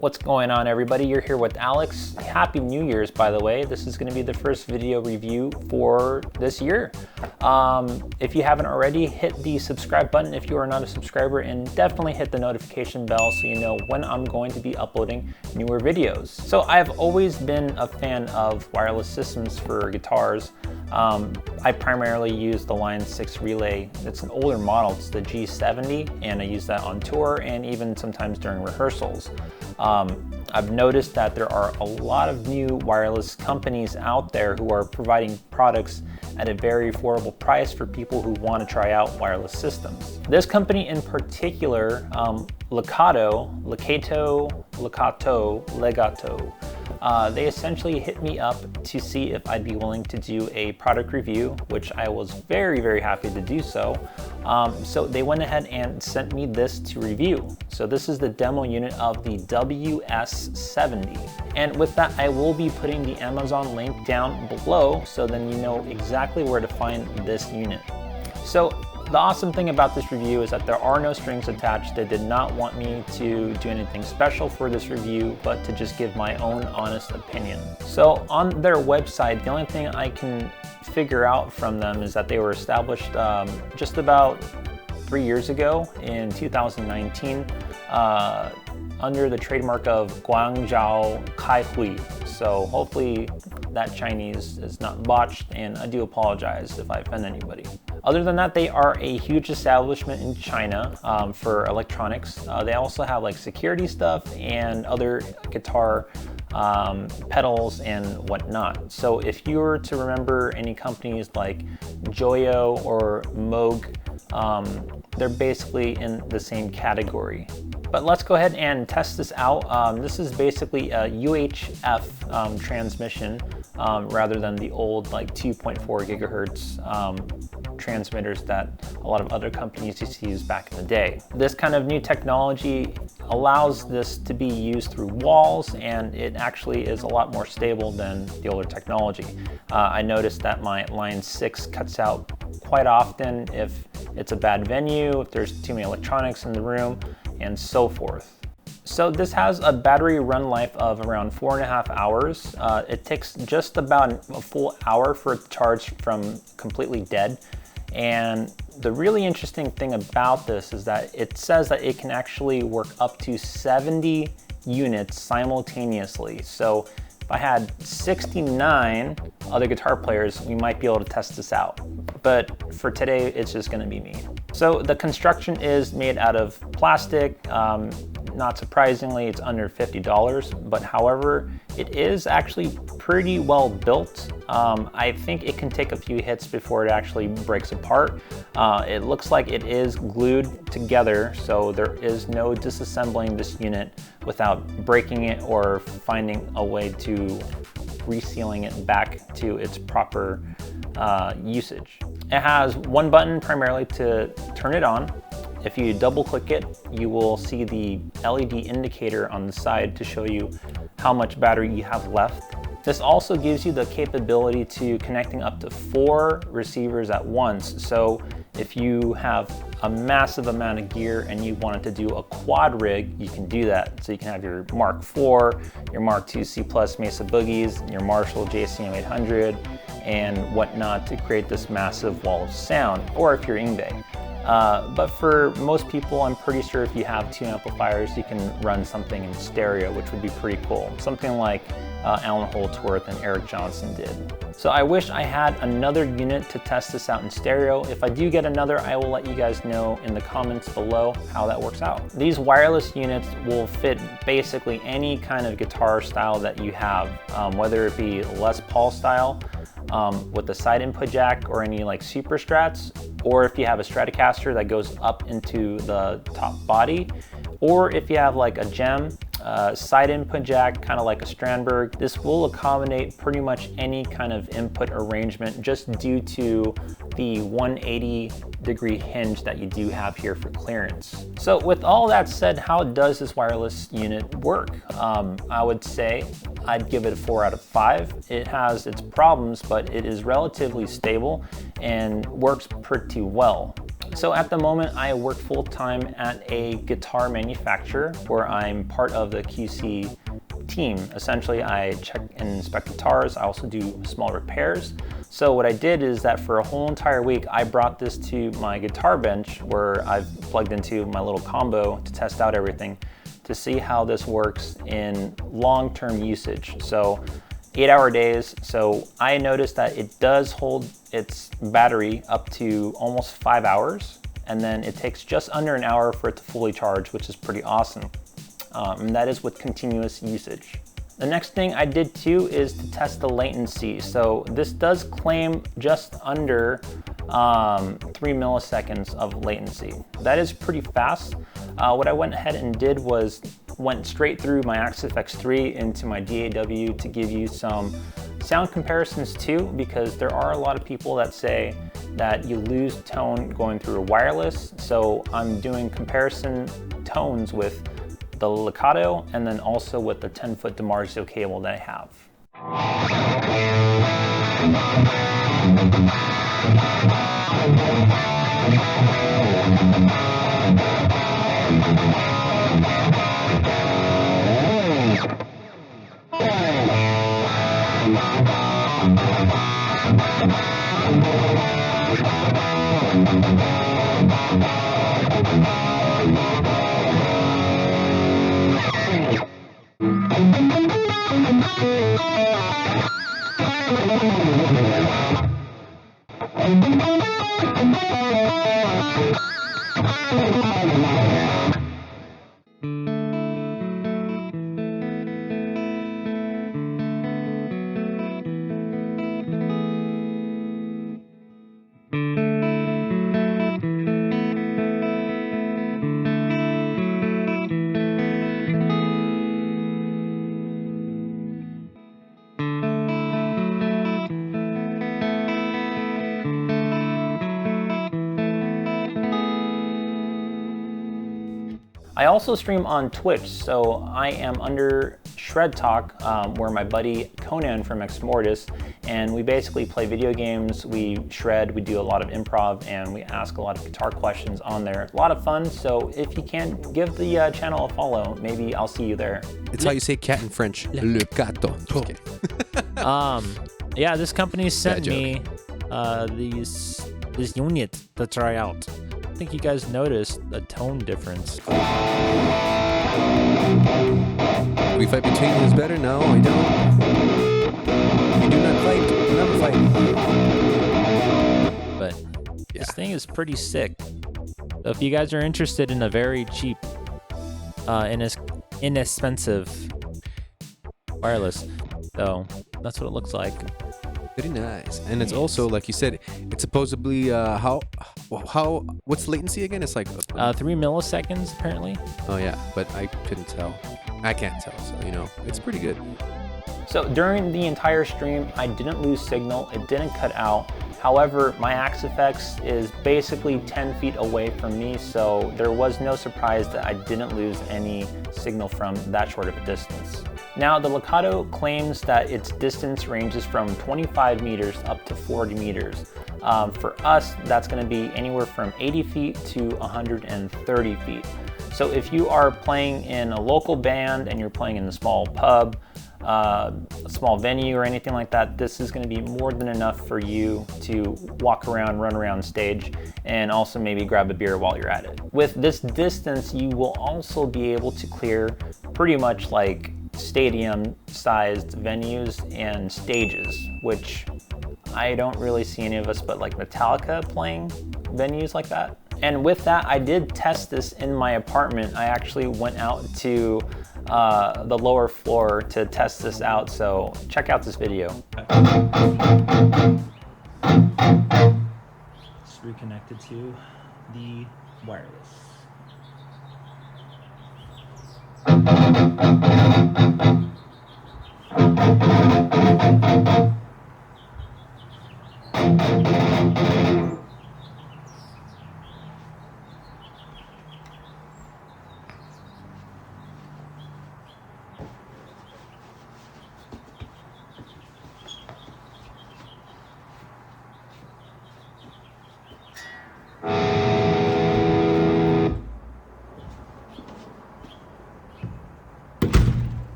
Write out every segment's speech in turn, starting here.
What's going on, everybody? You're here with Alex. Happy New Year's, by the way. This is going to be the first video review for this year. If you haven't already, hit the subscribe button if you are not a subscriber, and definitely hit the notification bell so you know when I'm going to be uploading newer videos. So I've always been a fan of wireless systems for guitars. I primarily use the Line 6 relay. It's an older model, it's the G70, and I use that on tour and even sometimes during rehearsals. I've noticed that there are a lot of new wireless companies out there who are providing products at a very affordable price for people who want to try out wireless systems. This company in particular, Lekato, they essentially hit me up to see if I'd be willing to do a product review, which I was very, very happy to do so. So they went ahead and sent me this to review. So this is the demo unit of the WS70. And with that, I will be putting the Amazon link down below so then you know exactly where to find this unit. So the awesome thing about this review is that there are no strings attached. They did not want me to do anything special for this review, but to just give my own honest opinion. So on their website, the only thing I can figure out from them is that they were established just about 3 years ago in 2019 under the trademark of Guangzhou Kaihui. So hopefully that Chinese is not botched, and I do apologize if I offend anybody. Other than that, they are a huge establishment in China for electronics. They also have like security stuff and other guitar pedals and whatnot. So if you were to remember any companies like Joyo or Moog, they're basically in the same category. But let's go ahead and test this out. This is basically a UHF transmission rather than the old like 2.4 gigahertz transmitters that a lot of other companies used to use back in the day. This kind of new technology allows this to be used through walls, and it actually is a lot more stable than the older technology. I noticed that my Line 6 cuts out quite often if it's a bad venue, if there's too many electronics in the room, and so forth. So this has a battery run life of around 4.5 hours. It takes just about a full hour for it to charge from completely dead. And the really interesting thing about this is that it says that it can actually work up to 70 units simultaneously. So if I had 69 other guitar players, we might be able to test this out. But for today, it's just gonna be me. So the construction is made out of plastic. Not surprisingly, it's under $50, but however, it is actually pretty well built. I think it can take a few hits before it actually breaks apart. It looks like it is glued together, so there is no disassembling this unit without breaking it or finding a way to resealing it back to its proper usage. It has one button primarily to turn it on. If you double click it, you will see the LED indicator on the side to show you how much battery you have left. This also gives you the capability to connecting up to 4 receivers at once. So if you have a massive amount of gear and you wanted to do a quad rig, you can do that. So you can have your Mark IV, your Mark II C+ Mesa Boogies, your Marshall JCM 800, and whatnot to create this massive wall of sound, or if you're Yngwie. But for most people, I'm pretty sure if you have 2 amplifiers, you can run something in stereo, which would be pretty cool. Something like Alan Holdsworth and Eric Johnson did. So I wish I had another unit to test this out in stereo. If I do get another, I will let you guys know in the comments below how that works out. These wireless units will fit basically any kind of guitar style that you have, whether it be Les Paul style, with the side input jack, or any like super strats, or if you have a Stratocaster that goes up into the top body, or if you have like a gem side input jack, kind of like a Strandberg. This will accommodate pretty much any kind of input arrangement just due to the 180-degree hinge that you do have here for clearance. So with all that said, how does this wireless unit work? I would say I'd give it a 4 out of 5. It has its problems, but it is relatively stable and works pretty well. So at the moment, I work full-time at a guitar manufacturer where I'm part of the QC team. Essentially, I check and inspect guitars. I also do small repairs. So what I did is that for a whole entire week, I brought this to my guitar bench where I've plugged into my little combo to test out everything to see how this works in long-term usage. So 8-hour days. So I noticed that it does hold its battery up to almost 5 hours, and then it takes just under an hour for it to fully charge, which is pretty awesome. And that is with continuous usage. The next thing I did too is to test the latency. So this does claim just under 3 milliseconds of latency. That is pretty fast. What I went ahead and did was went straight through my AXIF-X3 into my DAW to give you some sound comparisons too, because there are a lot of people that say that you lose tone going through a wireless. So I'm doing comparison tones with the Lekato and then also with the 10-foot DiMarzio cable that I have. I also stream on Twitch, so I am under Shred Talk, where my buddy Conan from Ex Mortis, and we basically play video games, we shred, we do a lot of improv, and we ask a lot of guitar questions on there. A lot of fun, so if you can, give the channel a follow. Maybe I'll see you there. It's how you say cat in French. Lekato. Just kidding. Yeah, this company sent me this unit to try out. I think you guys noticed a tone difference. We fight between you is better? No, I don't. We do not fight. We never fight. But this thing is pretty sick. So if you guys are interested in a very cheap, inexpensive wireless, so that's what it looks like. Very nice. And it's also, like you said, it's supposedly, what's the latency again? It's like 3 milliseconds apparently. Oh yeah, but I couldn't tell. I can't tell, so it's pretty good. So during the entire stream, I didn't lose signal, it didn't cut out. However, my AXIF-X is basically 10 feet away from me, so there was no surprise that I didn't lose any signal from that short of a distance. Now, the Lekato claims that its distance ranges from 25 meters up to 40 meters. For us, that's going to be anywhere from 80 feet to 130 feet. So if you are playing in a local band and you're playing in a small pub, a small venue or anything like that, this is going to be more than enough for you to walk around, run around stage, and also maybe grab a beer while you're at it. With this distance, you will also be able to clear pretty much like stadium-sized venues and stages, which I don't really see any of us but like Metallica playing venues like that. And with that, I did test this in my apartment. I actually went out to the lower floor to test this out, so check out this video. It's reconnected to the wireless.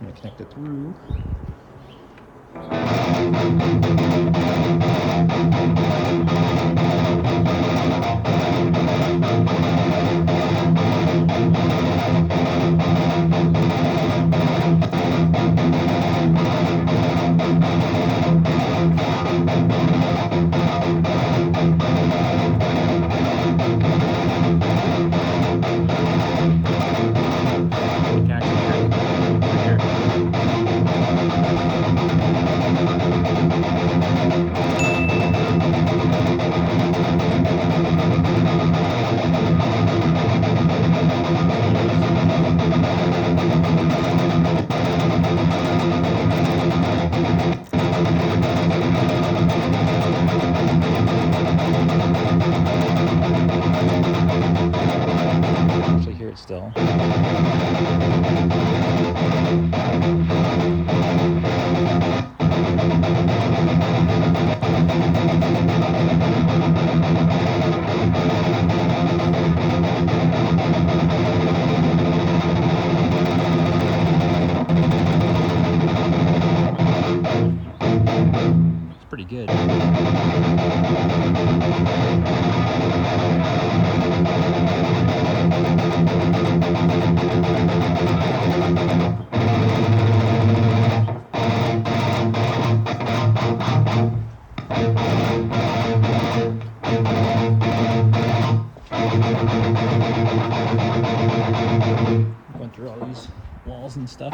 gonna connect it through. Actually hear it still. It's pretty good. Going through all these walls and stuff.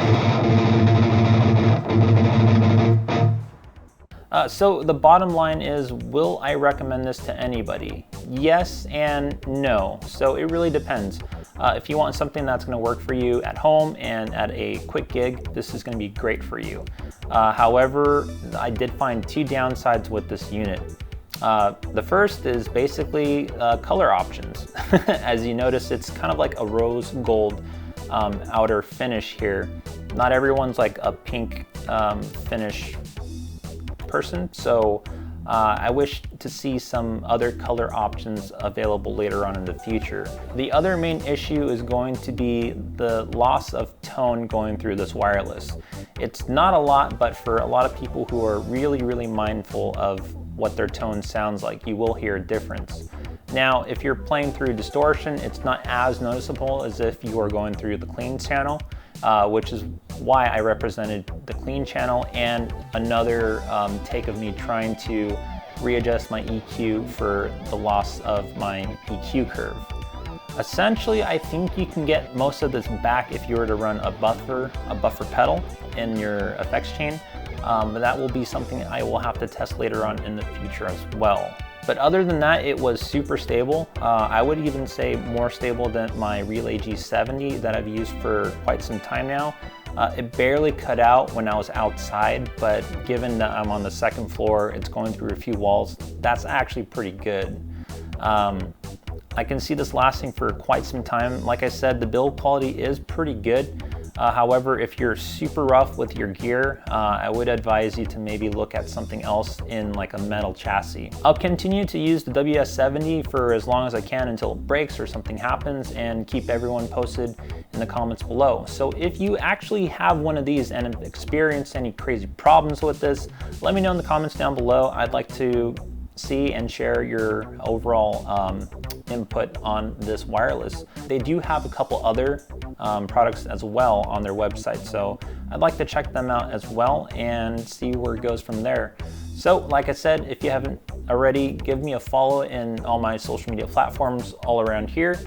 So the bottom line is, will I recommend this to anybody? Yes and no. So it really depends. If you want something that's going to work for you at home and at a quick gig, this is going to be great for you. However, I did find two downsides with this unit. The first is basically color options. As you notice, it's kind of like a rose gold outer finish here. Not everyone's like a pink finish person, so I wish to see some other color options available later on in the future. The other main issue is going to be the loss of tone going through this wireless. It's not a lot, but for a lot of people who are really mindful of what their tone sounds like, you will hear a difference. Now, if you're playing through distortion, it's not as noticeable as if you are going through the clean channel, which is why I represented the clean channel, and another take of me trying to readjust my EQ for the loss of my EQ curve. Essentially, I think you can get most of this back if you were to run a buffer pedal in your effects chain, but that will be something I will have to test later on in the future as well. But other than that, it was super stable. I would even say more stable than my Relay G70 that I've used for quite some time now. It barely cut out when I was outside, but given that I'm on the second floor, it's going through a few walls, that's actually pretty good. I can see this lasting for quite some time. Like I said, the build quality is pretty good. However, if you're super rough with your gear, I would advise you to maybe look at something else in like a metal chassis. I'll continue to use the WS70 for as long as I can until it breaks or something happens, and keep everyone posted in the comments below. So if you actually have one of these and have experienced any crazy problems with this, let me know in the comments down below. I'd like to see and share your overall input on this wireless. They do have a couple other products as well on their website, so I'd like to check them out as well and see where it goes from there. So like I said, if you haven't already, give me a follow in all my social media platforms all around here.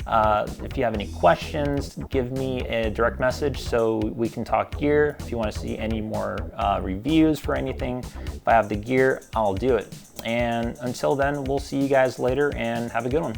If you have any questions, give me a direct message so we can talk gear. If you want to see any more reviews for anything, if I have the gear, I'll do it. And until then, we'll see you guys later, and have a good one.